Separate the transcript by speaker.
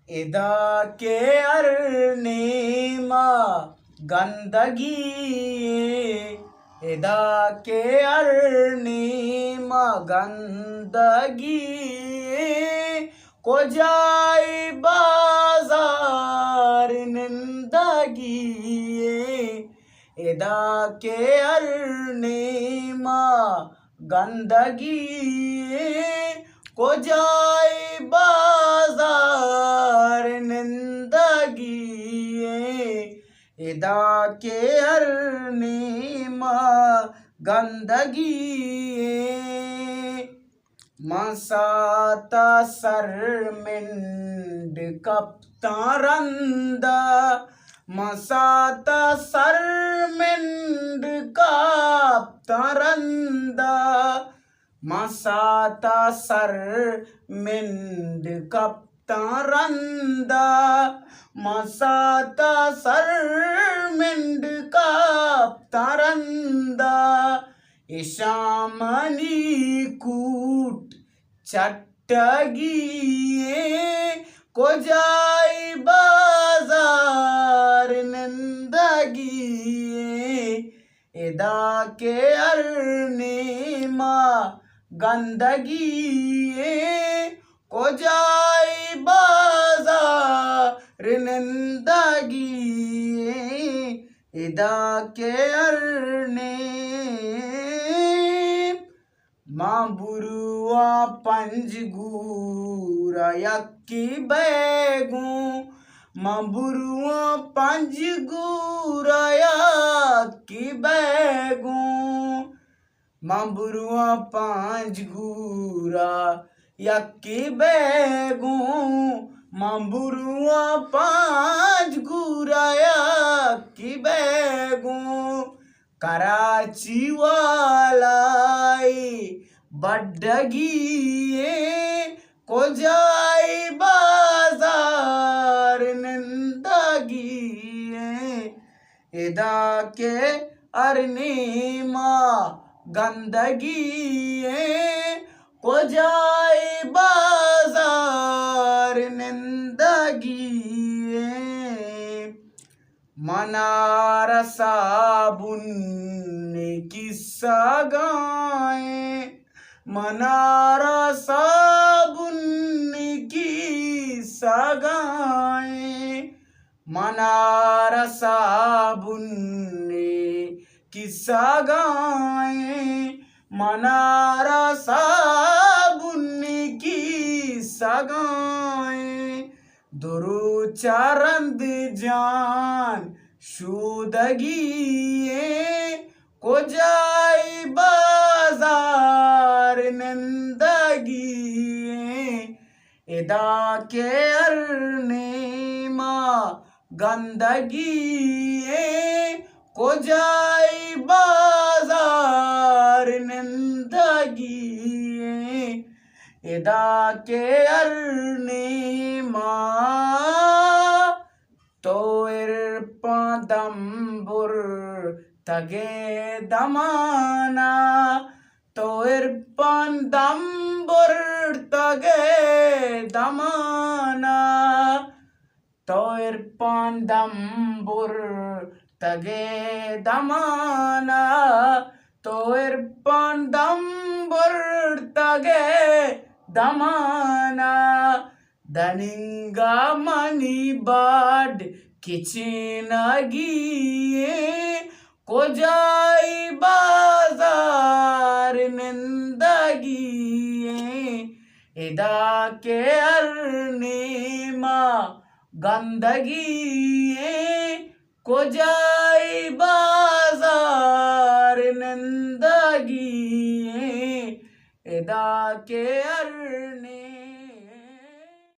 Speaker 1: इदा के अरनीमा गंदगी इदा के अरनीमा गंदगी को जाए बाजार निंदगी इदा के अरनीमा गंदगी को जाए बाजार निंदगी इदा के अरनीमा गंदगी मसाता सरमिंड कप्तारंदा मसाता सरमिंड कप्तारंदा मसाता सरमिंड कप्तारंदा मसाता सरमिंड कप्तारंदा इशामनी कूट चट्टगी को जाए बाजार निंदगी इदा के अरनीमा गंदगी को जाए बाजार निंदगी इदा के अरने माँ बुरुआ पंजगूरा यक्की बैगू माँ बुरुआ पंजगूरा यक्की बैगू माँ बुरुआ पंजगूरा यक्की बैगू माँ बुरुआ पंजगूरा यक्की बैगू कराची वालाई बड्डगी को जाए बाजार निंदगी इदा के अरनीमा गंदगी को जाए बाजार निंदगी मनार साबुन किस्सा गाए मनारा साबुन किस्सा गाए मनारा साबुन किस्सा गाए मनारा साबुन किस्सा गाए दुरु चरंद जान शुदगी को जाए बाजार निंदगी इदा के अरनीमा गंदगी को जाए बाजार निंदगी इदा के अरनीमा तो इरपदंबुर तगे दमाना तो इरपदंबुर तगे दमाना तो इरपदंबुर तगे दमाना तो इरपदंबुर तगे दमाना दनिंगा मनी बाड किचनगी को जाए बाजार निंदगी इदा के अरनीमा गंदगी को जाए बाजार निंदगी इदा के अरनी